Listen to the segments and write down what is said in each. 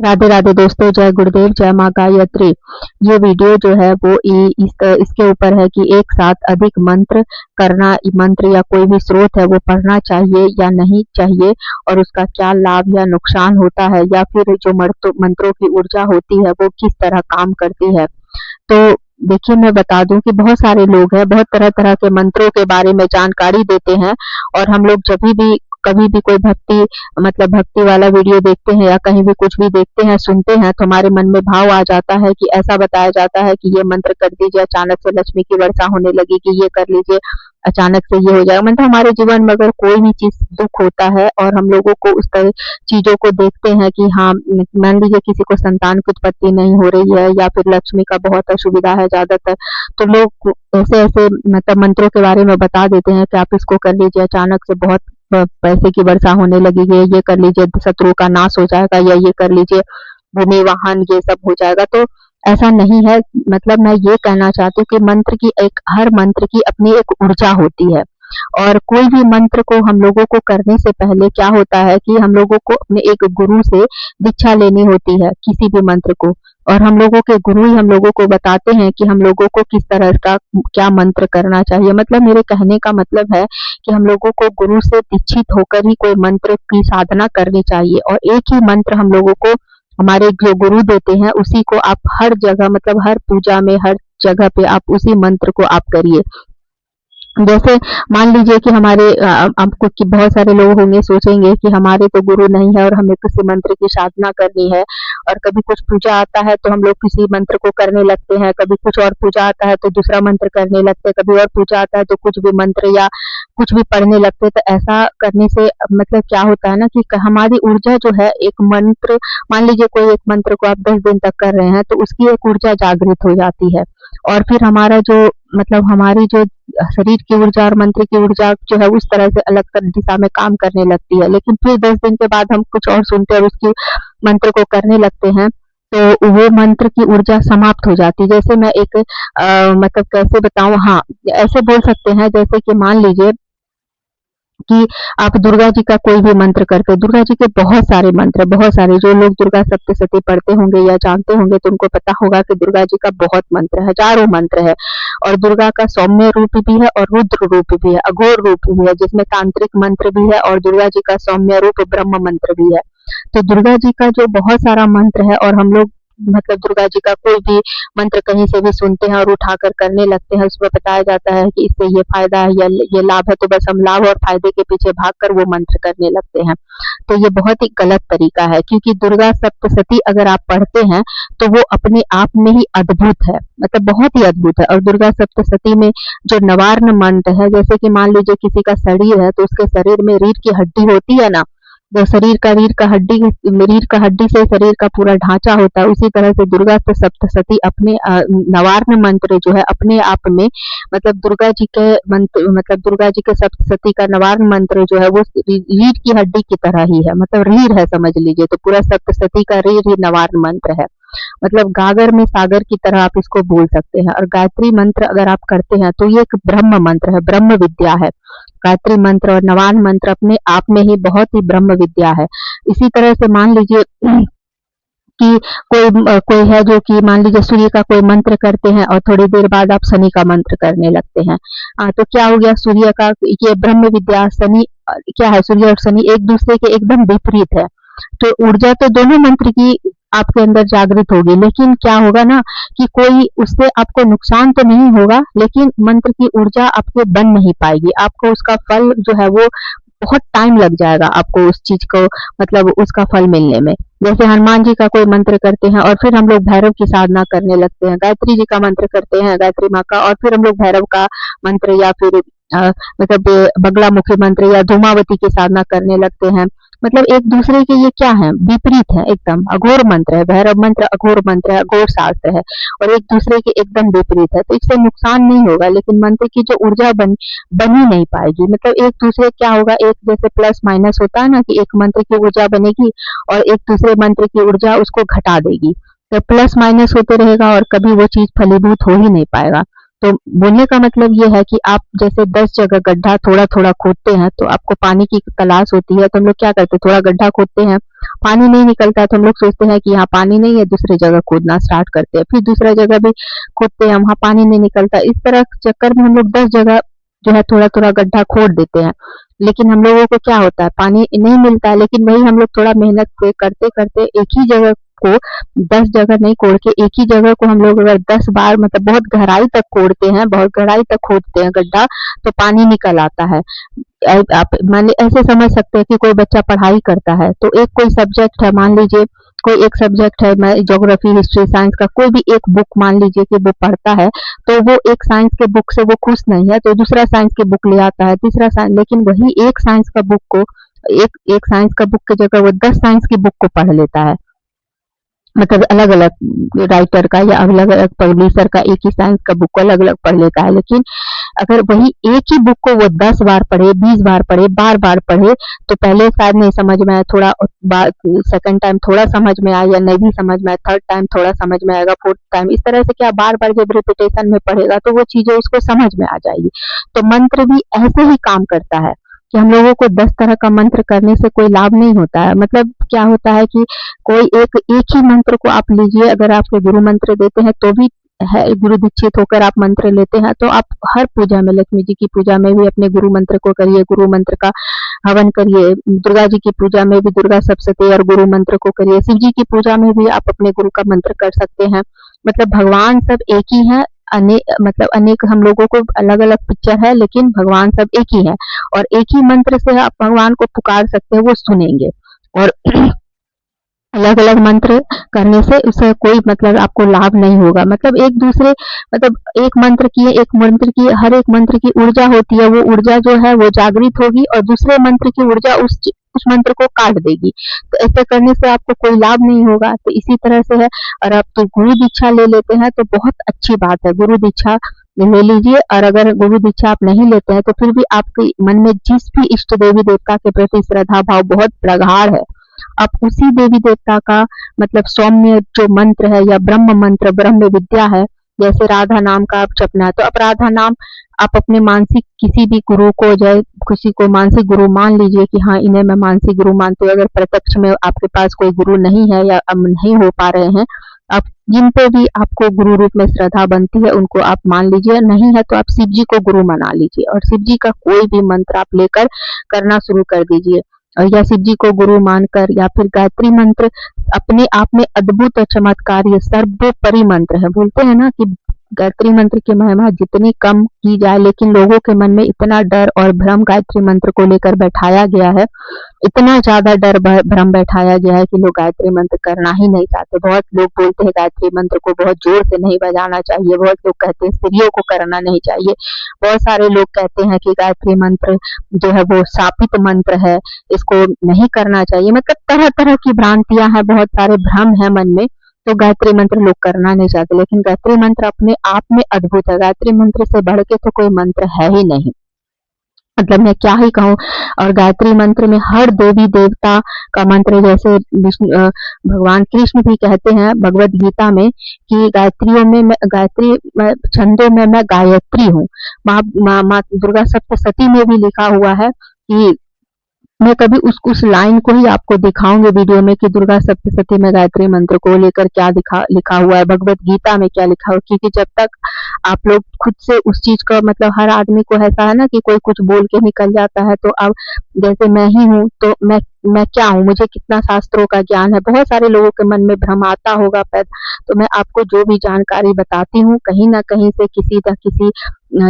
राधे राधे दोस्तों, जय गुरुदेव, जय माँ गायत्री। ये वीडियो जो है वो इसके ऊपर है कि एक साथ अधिक मंत्र करना, मंत्र या कोई भी स्रोत है वो पढ़ना चाहिए या नहीं चाहिए, और उसका क्या लाभ या नुकसान होता है, या फिर जो मंत्रों की ऊर्जा होती है वो किस तरह काम करती है। तो देखिए, मैं बता दूं कि बहुत सारे लोग हैं, बहुत तरह तरह के मंत्रों के बारे में जानकारी देते हैं, और हम लोग जब भी कभी भी कोई भक्ति वाला वीडियो देखते हैं या कहीं भी कुछ भी देखते हैं, सुनते हैं, तो हमारे मन में भाव आ जाता है कि ऐसा बताया जाता है कि ये मंत्र कर दीजिए, अचानक से लक्ष्मी की वर्षा होने लगेगी, ये कर लीजिए, अचानक से ये हो जाएगा। मतलब हमारे जीवन में अगर कोई भी चीज दुख होता है और हम लोगों को उस तरह चीजों को देखते हैं कि हाँ, मान लीजिए किसी को संतान की उत्पत्ति नहीं हो रही है, या फिर लक्ष्मी का बहुत असुविधा है ज्यादातर, तो लोग ऐसे ऐसे मंत्रों के बारे में बता देते हैं कि आप इसको कर लीजिए, अचानक से बहुत पैसे की वर्षा होने लगेगी, ये कर लीजिए, शत्रु का नाश हो जाएगा, या ये कर लीजिए, भूमि वाहन ये सब हो जाएगा। तो ऐसा नहीं है। मतलब मैं ये कहना चाहती हूँ कि हर मंत्र की अपनी एक ऊर्जा होती है, और कोई भी मंत्र को हम लोगों को करने से पहले क्या होता है कि हम लोगों को अपने एक गुरु से दीक्षा लेनी होती है किसी भी मंत्र को, और हम लोगों के गुरु ही हम लोगों को बताते हैं कि हम लोगों को किस तरह का क्या मंत्र करना चाहिए। मतलब मेरे कहने का मतलब है कि हम लोगों को गुरु से दीक्षित होकर ही कोई मंत्र की साधना करनी चाहिए, और एक ही मंत्र हम लोगों को हमारे जो गुरु देते हैं उसी को आप हर जगह, मतलब हर पूजा में, हर जगह पे आप उसी मंत्र को आप करिए। जैसे मान लीजिए कि आपको कि बहुत सारे लोग होंगे, सोचेंगे कि हमारे तो गुरु नहीं है और हमें किसी मंत्र की साधना करनी है, और कभी कुछ पूजा आता है तो हम लोग किसी मंत्र को करने लगते हैं, कभी कुछ और पूजा आता है तो दूसरा मंत्र करने लगते हैं, कभी और पूजा आता है तो कुछ भी मंत्र या कुछ भी पढ़ने लगते हैं। तो ऐसा करने से मतलब क्या होता है ना कि हमारी ऊर्जा जो है, एक मंत्र, मान लीजिए कोई एक मंत्र को आप 10 दिन तक कर रहे हैं तो उसकी एक ऊर्जा जागृत हो जाती है, और फिर हमारा जो हमारी जो शरीर की ऊर्जा और मंत्र की ऊर्जा जो है उस तरह से अलग दिशा में काम करने लगती है। लेकिन फिर 10 दिन के बाद हम कुछ और सुनते हैं और उसकी मंत्र को करने लगते हैं, तो वो मंत्र की ऊर्जा समाप्त हो जाती है। जैसे मैं एक कैसे बताऊं, हाँ, ऐसे बोल सकते हैं जैसे कि मान लीजिए कि आप दुर्गा जी का कोई भी मंत्र करते हैं। दुर्गा जी के बहुत सारे मंत्र, बहुत सारे, जो लोग दुर्गा सप्तशती पढ़ते होंगे या जानते होंगे तो उनको पता होगा कि दुर्गा जी का बहुत मंत्र है, हजारों मंत्र है, और दुर्गा का सौम्य रूप भी है और रुद्र रूप भी है, अघोर रूप भी है, जिसमें तांत्रिक मंत्र भी है, और दुर्गा जी का सौम्य रूप ब्रह्म मंत्र भी है। तो दुर्गा जी का जो बहुत सारा मंत्र है, और हम लोग दुर्गा जी का कोई भी मंत्र कहीं से भी सुनते हैं और उठाकर करने लगते हैं, उसमें बताया जाता है कि इससे ये फायदा है या ये लाभ है, तो बस हम लाभ और फायदे के पीछे भागकर वो मंत्र करने लगते हैं। तो ये बहुत ही गलत तरीका है, क्योंकि दुर्गा सप्तशती अगर आप पढ़ते हैं तो वो अपने आप में ही अद्भुत है, मतलब बहुत ही अद्भुत है। और दुर्गा सप्तशती में जो नवार्ण मंत्र है, जैसे कि मान लीजिए किसी का शरीर है तो उसके शरीर में रीढ़ की हड्डी होती है ना, जो रीढ़ का हड्डी से शरीर का पूरा ढांचा होता है, उसी तरह से दुर्गा सप्तशती अपने नवार्ण मंत्र जो है अपने आप में, दुर्गा जी के मंत्र, दुर्गा जी के सप्तशती का नवार्ण मंत्र जो है वो रीढ़ की हड्डी की तरह ही है, मतलब रीढ़ है समझ लीजिए। तो पूरा सप्तशती का रीढ़ ही नवार्ण मंत्र है, मतलब गागर में सागर की तरह आप इसको बोल सकते हैं। और गायत्री मंत्र अगर आप करते हैं तो ये एक ब्रह्म मंत्र है, ब्रह्म विद्या है। गायत्री मंत्र और नवान मंत्र अपने आप में ही बहुत ही ब्रह्म विद्या है। इसी तरह से मान लीजिए कि कोई है जो कि मान लीजिए सूर्य का कोई मंत्र करते हैं और थोड़ी देर बाद आप शनि का मंत्र करने लगते हैं, तो क्या हो गया, सूर्य का ये ब्रह्म विद्या, शनि क्या है, सूर्य और शनि एक दूसरे के एकदम विपरीत है। तो ऊर्जा तो दोनों मंत्र की आपके अंदर जागृत होगी, लेकिन क्या होगा ना कि कोई उससे आपको नुकसान तो नहीं होगा, लेकिन मंत्र की ऊर्जा आपके बन नहीं पाएगी, आपको उसका फल जो है वो बहुत टाइम लग जाएगा, आपको उस चीज को उसका फल मिलने में। जैसे हनुमान जी का कोई मंत्र करते हैं और फिर हम लोग भैरव की साधना करने लगते हैं, गायत्री जी का मंत्र करते हैं, गायत्री माँ का, और फिर हम लोग भैरव का मंत्र या फिर बगला मुखी मंत्र या धूमावती की साधना करने लगते हैं। मतलब एक दूसरे के ये क्या है, विपरीत है, एकदम अघोर मंत्र है, भैरव मंत्र अघोर मंत्र है, अघोर शास्त्र है, और एक दूसरे के एकदम विपरीत है। तो इससे नुकसान नहीं होगा, लेकिन मंत्र की जो ऊर्जा बन ही नहीं पाएगी। मतलब एक दूसरे क्या होगा, एक जैसे प्लस माइनस होता है ना, कि एक मंत्र की ऊर्जा बनेगी और एक दूसरे मंत्र की ऊर्जा उसको घटा देगी, तो प्लस माइनस होते रहेगा और कभी वो चीज फलीभूत हो ही नहीं पाएगा। तो बोलने का मतलब ये है कि आप जैसे 10 जगह गड्ढा थोड़ा थोड़ा खोदते हैं तो आपको पानी की तलाश होती है, तो हम लोग क्या करते हैं, थोड़ा गड्ढा खोदते हैं पानी नहीं निकलता है तो हम लोग सोचते हैं कि यहाँ पानी नहीं है, दूसरी जगह खोदना स्टार्ट करते हैं, फिर दूसरा जगह भी खोदते हैं, वहाँ पानी नहीं निकलता। इस तरह चक्कर में हम लोग 10 जगह जो है थोड़ा-थोड़ा गड्ढा खोद देते हैं। लेकिन हम लोगों को क्या होता है, पानी नहीं मिलता है, लेकिन वही हम लोग थोड़ा मेहनत से करते-करते एक ही जगह को 10 जगह नहीं खोद के एक ही जगह को हम लोग अगर 10 बार मतलब बहुत गहराई तक खोदते हैं, बहुत गहराई तक खोदते हैं गड्ढा, तो पानी निकल आता है। आप मान ली ऐसे समझ सकते हैं कि कोई बच्चा पढ़ाई करता है, तो एक कोई सब्जेक्ट है, मान लीजिए कोई एक सब्जेक्ट है, मैं ज्योग्राफी, हिस्ट्री, साइंस का कोई भी एक बुक मान लीजिए कि वो पढ़ता है, तो वो एक साइंस के बुक से वो खुश नहीं है, तो दूसरा साइंस की बुक ले आता है, तीसरा साइंस, लेकिन वही एक साइंस का बुक को एक साइंस का बुक की जगह वो 10 साइंस की बुक को पढ़ लेता है। मतलब अलग-अलग राइटर का या अलग-अलग पब्लिशर का एक ही साइंस का बुक को अलग-अलग पढ़ लेता है। लेकिन अगर वही एक ही बुक को वो 10 बार पढ़े, 20 बार पढ़े, बार-बार पढ़े, तो पहले शायद नहीं समझ में आया, थोड़ा बाद सेकंड टाइम थोड़ा समझ में आया या नहीं भी समझ में आया, थर्ड टाइम थोड़ा समझ में आएगा, फोर्थ टाइम, इस तरह से क्या बार-बार जब रिपीटेशन में पढ़ेगा तो वो चीज़ें उसको समझ में आ जाएगी। तो मंत्र भी ऐसे ही काम करता है कि हम लोगों को 10 तरह का मंत्र करने से कोई लाभ नहीं होता है। मतलब क्या होता है कि कोई एक ही मंत्र को आप लीजिए, अगर आपके गुरु मंत्र देते हैं तो भी है, गुरु दीक्षित होकर आप मंत्र लेते हैं तो आप हर पूजा में, लक्ष्मी जी की पूजा में भी अपने गुरु मंत्र को करिए, गुरु मंत्र का हवन करिए, दुर्गा जी की पूजा में भी दुर्गा सप्तशती और गुरु मंत्र को करिए, शिव जी की पूजा में भी आप अपने गुरु का मंत्र कर सकते हैं। मतलब भगवान सब एक ही है, मतलब अनेक हम लोगों को अलग-अलग पिक्चर है, लेकिन भगवान सब एक ही है और एक ही मंत्र से आप भगवान को पुकार सकते हैं, वो सुनेंगे। और अलग-अलग मंत्र करने से उससे कोई मतलब आपको लाभ नहीं होगा। मतलब एक दूसरे मतलब एक मंत्र की हर एक मंत्र की ऊर्जा होती है, वो ऊर्जा जो है वो जागृत होगी और दूसरे मंत्र की ऊर्जा उस मंत्र को काट देगी। तो ऐसा करने से आपको कोई लाभ नहीं होगा। तो इसी तरह से है। और आप तो गुरु दीक्षा ले लेते हैं तो बहुत अच्छी बात है, गुरु दीक्षा ले लीजिए। और अगर गुरु दीक्षा आप नहीं लेते हैं तो फिर भी आपके मन में जिस भी इष्ट देवी देवता के प्रति श्रद्धा भाव बहुत प्रगाढ़ है, आप उसी देवी देवता का मतलब सौम्य जो मंत्र है या ब्रह्म मंत्र, ब्रह्म विद्या है, जैसे राधा नाम का आप जपना है तो आप राधा नाम आप अपने मानसिक किसी भी गुरु को, चाहे किसी को मानसिक गुरु मान लीजिए कि हाँ इन्हें मैं मानसिक गुरु मानती हूँ। अगर प्रत्यक्ष में आपके पास कोई गुरु नहीं है या अब नहीं हो पा रहे हैं, आप जिन पे भी आपको गुरु रूप में श्रद्धा बनती है उनको आप मान लीजिए, नहीं है तो आप शिव जी को गुरु मना लीजिए और शिव जी का कोई भी मंत्र आप लेकर करना शुरू कर दीजिए। या शिव जी को गुरु मानकर, या फिर गायत्री मंत्र अपने आप में अद्भुत और चमत्कारी सर्वोपरि मंत्र है। बोलते हैं ना कि गायत्री मंत्र की महिमा जितनी कम की जाए, लेकिन लोगों के मन में इतना डर और भ्रम गायत्री मंत्र को लेकर बैठाया गया है, इतना ज्यादा डर भ्रम बैठाया गया है कि लोग गायत्री मंत्र करना ही नहीं चाहते। बहुत लोग बोलते हैं गायत्री मंत्र को बहुत जोर से नहीं बजाना चाहिए, बहुत लोग कहते हैं स्त्रियों को करना नहीं चाहिए, बहुत सारे लोग कहते हैं कि गायत्री मंत्र जो है वो शापित मंत्र है, इसको नहीं करना चाहिए। मतलब तरह तरह की भ्रांतियां हैं, बहुत सारे भ्रम है मन में, तो गायत्री मंत्र लोग करना नहीं चाहते। लेकिन गायत्री मंत्र अपने आप में अद्भुत है, गायत्री मंत्र से बढ़ के तो कोई मंत्र है ही नहीं। मतलब मैं क्या ही कहूँ। और गायत्री मंत्र में हर देवी देवता का मंत्र, जैसे भगवान कृष्ण भी कहते हैं भगवत गीता में कि गायत्री छंदों में मैं गायत्री हूँ। माँ दुर्गा सप्तशती में भी लिखा हुआ है कि मैं कभी उस लाइन को ही आपको दिखाऊंगी वीडियो में कि दुर्गा सप्तशती में गायत्री मंत्र को लेकर क्या लिखा हुआ है, भगवत गीता में क्या लिखा हुआ है। क्योंकि जब तक आप लोग खुद से उस चीज का मतलब, हर आदमी को ऐसा है ना कि कोई कुछ बोल के निकल जाता है, तो अब जैसे मैं ही हूँ तो मैं क्या हूँ, मुझे कितना शास्त्रों का ज्ञान है, बहुत सारे लोगों के मन में भ्रम आता होगा तो मैं आपको जो भी जानकारी बताती हूँ कहीं ना कहीं से किसी न किसी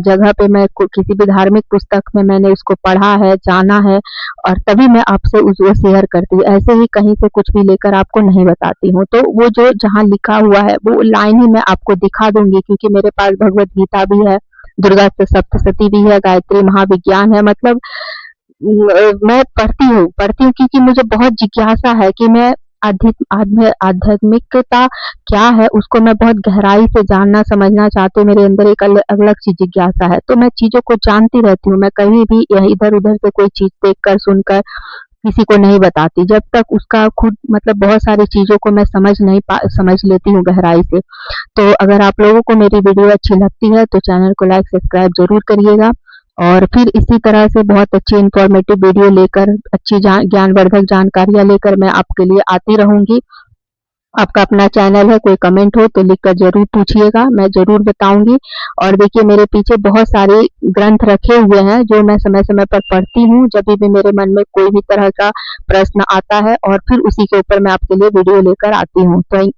जगह पे मैं किसी भी धार्मिक पुस्तक में मैंने उसको पढ़ा है, जाना है, और तभी मैं आपसे उसको शेयर करती हूँ। ऐसे ही कहीं से कुछ भी लेकर आपको नहीं बताती हूँ। तो वो जो जहाँ लिखा हुआ है वो लाइन ही मैं आपको दिखा दूंगी, क्योंकि मेरे पास भगवत गीता भी है, दुर्गा सप्तशती भी है, गायत्री महाविज्ञान है। मतलब मैं पढ़ती हूँ क्योंकि मुझे बहुत जिज्ञासा है कि मैं आध्यात्मिकता क्या है उसको मैं बहुत गहराई से जानना समझना चाहती हूँ। मेरे अंदर एक अलग सी जिज्ञासा है, तो मैं चीजों को जानती रहती हूँ। मैं कभी भी इधर उधर से कोई चीज देखकर सुनकर किसी को नहीं बताती जब तक उसका खुद मतलब बहुत सारी चीजों को मैं समझ लेती हूँ गहराई से। तो अगर आप लोगों को मेरी वीडियो अच्छी लगती है तो चैनल को लाइक सब्सक्राइब जरूर करिएगा और फिर इसी तरह से बहुत अच्छी इन्फॉर्मेटिव वीडियो लेकर, अच्छी ज्ञानवर्धक जानकारियाँ लेकर मैं आपके लिए आती रहूँगी। आपका अपना चैनल है, कोई कमेंट हो तो लिखकर ज़रूर पूछिएगा, मैं ज़रूर बताऊँगी। और देखिए मेरे पीछे बहुत सारे ग्रंथ रखे हुए हैं जो मैं समय-समय पर पढ़ती हूँ, जब भी मेरे मन में कोई भी तरह का प्रश्न आता है और फिर उसी के ऊपर मैं आपके लिए वीडियो लेकर आती हूँ। तो